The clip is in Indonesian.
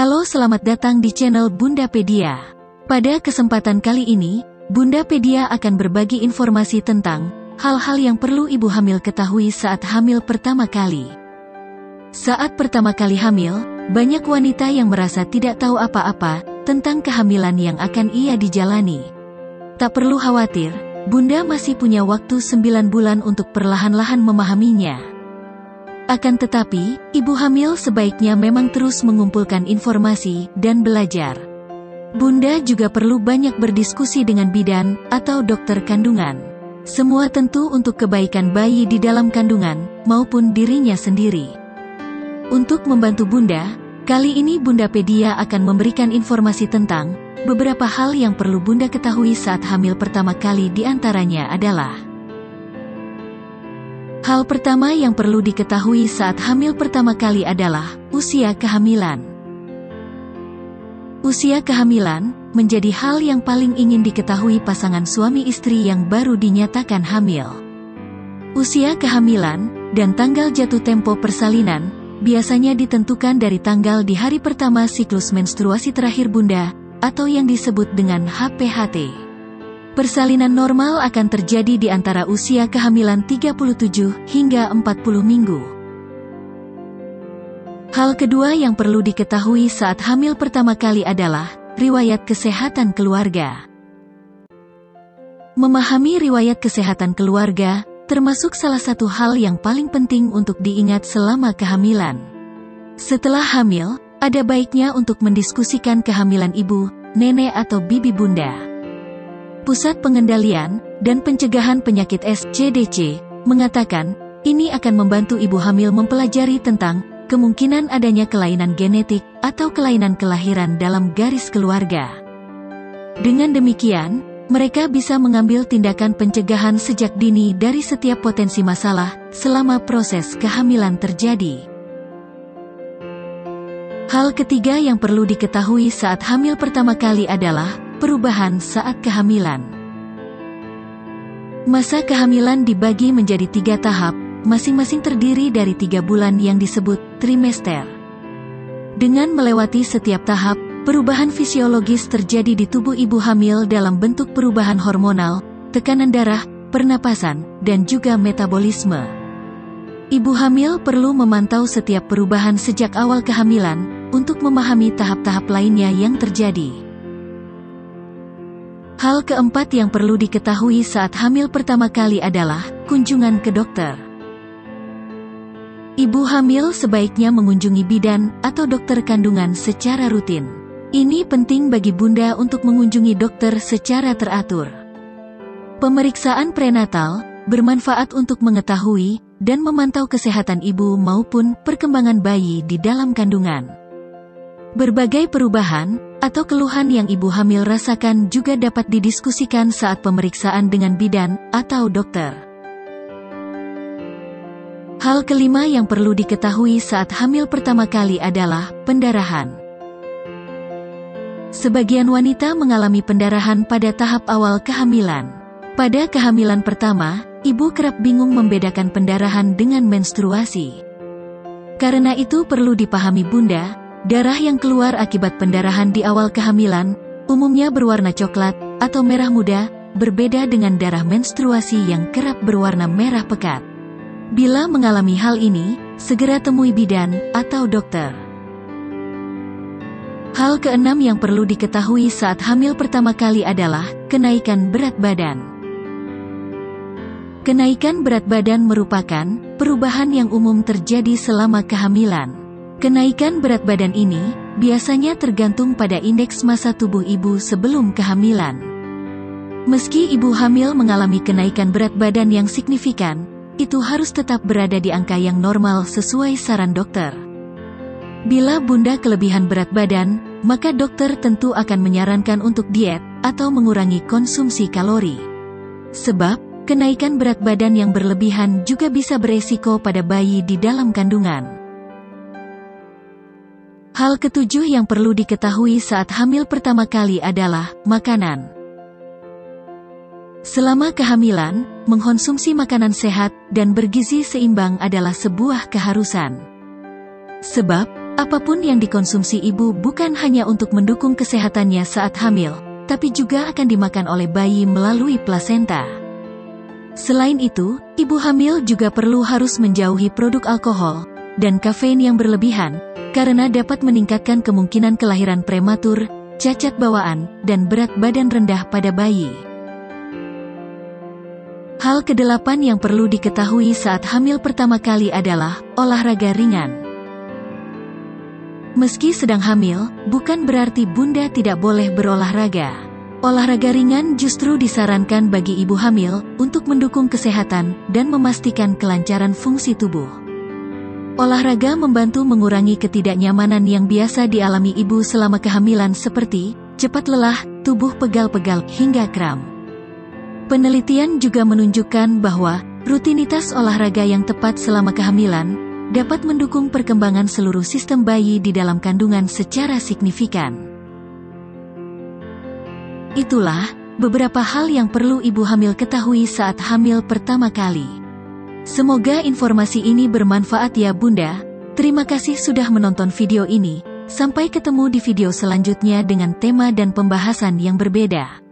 Halo, selamat datang di channel Bundapedia. Pada kesempatan kali ini, Bundapedia akan berbagi informasi tentang hal-hal yang perlu ibu hamil ketahui saat hamil pertama kali. Saat pertama kali hamil, banyak wanita yang merasa tidak tahu apa-apa tentang kehamilan yang akan ia dijalani. Tak perlu khawatir, Bunda masih punya waktu 9 bulan untuk perlahan-lahan memahaminya. Akan tetapi, ibu hamil sebaiknya memang terus mengumpulkan informasi dan belajar. Bunda juga perlu banyak berdiskusi dengan bidan atau dokter kandungan. Semua tentu untuk kebaikan bayi di dalam kandungan maupun dirinya sendiri. Untuk membantu Bunda, kali ini Bundapedia akan memberikan informasi tentang beberapa hal yang perlu Bunda ketahui saat hamil pertama kali. Di antaranya adalah: hal pertama yang perlu diketahui saat hamil pertama kali adalah usia kehamilan. Usia kehamilan menjadi hal yang paling ingin diketahui pasangan suami istri yang baru dinyatakan hamil. Usia kehamilan dan tanggal jatuh tempo persalinan biasanya ditentukan dari tanggal di hari pertama siklus menstruasi terakhir Bunda, atau yang disebut dengan HPHT. Persalinan normal akan terjadi di antara usia kehamilan 37 hingga 40 minggu. Hal kedua yang perlu diketahui saat hamil pertama kali adalah riwayat kesehatan keluarga. Memahami riwayat kesehatan keluarga termasuk salah satu hal yang paling penting untuk diingat selama kehamilan. Setelah hamil, ada baiknya untuk mendiskusikan kehamilan ibu, nenek atau bibi Bunda. Pusat Pengendalian dan Pencegahan Penyakit SCDC mengatakan, ini akan membantu ibu hamil mempelajari tentang kemungkinan adanya kelainan genetik atau kelainan kelahiran dalam garis keluarga. Dengan demikian, mereka bisa mengambil tindakan pencegahan sejak dini dari setiap potensi masalah selama proses kehamilan terjadi. Hal ketiga yang perlu diketahui saat hamil pertama kali adalah perubahan saat kehamilan. Masa kehamilan dibagi menjadi 3 tahap, masing-masing terdiri dari 3 bulan yang disebut trimester. Dengan melewati setiap tahap, perubahan fisiologis terjadi di tubuh ibu hamil dalam bentuk perubahan hormonal, tekanan darah, pernapasan, dan juga metabolisme. Ibu hamil perlu memantau setiap perubahan sejak awal kehamilan untuk memahami tahap-tahap lainnya yang terjadi. Hal keempat yang perlu diketahui saat hamil pertama kali adalah kunjungan ke dokter. Ibu hamil sebaiknya mengunjungi bidan atau dokter kandungan secara rutin. Ini penting bagi Bunda untuk mengunjungi dokter secara teratur. Pemeriksaan prenatal bermanfaat untuk mengetahui dan memantau kesehatan ibu maupun perkembangan bayi di dalam kandungan. Berbagai perubahan atau keluhan yang ibu hamil rasakan juga dapat didiskusikan saat pemeriksaan dengan bidan atau dokter. Hal kelima yang perlu diketahui saat hamil pertama kali adalah pendarahan. Sebagian wanita mengalami pendarahan pada tahap awal kehamilan. Pada kehamilan pertama, ibu kerap bingung membedakan pendarahan dengan menstruasi. Karena itu perlu dipahami Bunda, darah yang keluar akibat pendarahan di awal kehamilan umumnya berwarna coklat atau merah muda, berbeda dengan darah menstruasi yang kerap berwarna merah pekat. Bila mengalami hal ini, segera temui bidan atau dokter. Hal keenam yang perlu diketahui saat hamil pertama kali adalah kenaikan berat badan. Kenaikan berat badan merupakan perubahan yang umum terjadi selama kehamilan. Kenaikan berat badan ini biasanya tergantung pada indeks massa tubuh ibu sebelum kehamilan. Meski ibu hamil mengalami kenaikan berat badan yang signifikan, itu harus tetap berada di angka yang normal sesuai saran dokter. Bila Bunda kelebihan berat badan, maka dokter tentu akan menyarankan untuk diet atau mengurangi konsumsi kalori. Sebab, kenaikan berat badan yang berlebihan juga bisa beresiko pada bayi di dalam kandungan. Hal ketujuh yang perlu diketahui saat hamil pertama kali adalah makanan. Selama kehamilan, mengkonsumsi makanan sehat dan bergizi seimbang adalah sebuah keharusan. Sebab, Apapun yang dikonsumsi ibu bukan hanya untuk mendukung kesehatannya saat hamil, tapi juga akan dimakan oleh bayi melalui plasenta. Selain itu, ibu hamil juga harus menjauhi produk alkohol dan kafein yang berlebihan, karena dapat meningkatkan kemungkinan kelahiran prematur, cacat bawaan, dan berat badan rendah pada bayi. Hal ke-8 yang perlu diketahui saat hamil pertama kali adalah olahraga ringan. Meski sedang hamil, bukan berarti Bunda tidak boleh berolahraga. Olahraga ringan justru disarankan bagi ibu hamil untuk mendukung kesehatan dan memastikan kelancaran fungsi tubuh. Olahraga membantu mengurangi ketidaknyamanan yang biasa dialami ibu selama kehamilan seperti cepat lelah, tubuh pegal-pegal, hingga kram. Penelitian juga menunjukkan bahwa rutinitas olahraga yang tepat selama kehamilan dapat mendukung perkembangan seluruh sistem bayi di dalam kandungan secara signifikan. Itulah beberapa hal yang perlu ibu hamil ketahui saat hamil pertama kali. Semoga informasi ini bermanfaat ya Bunda. Terima kasih sudah menonton video ini. Sampai ketemu di video selanjutnya dengan tema dan pembahasan yang berbeda.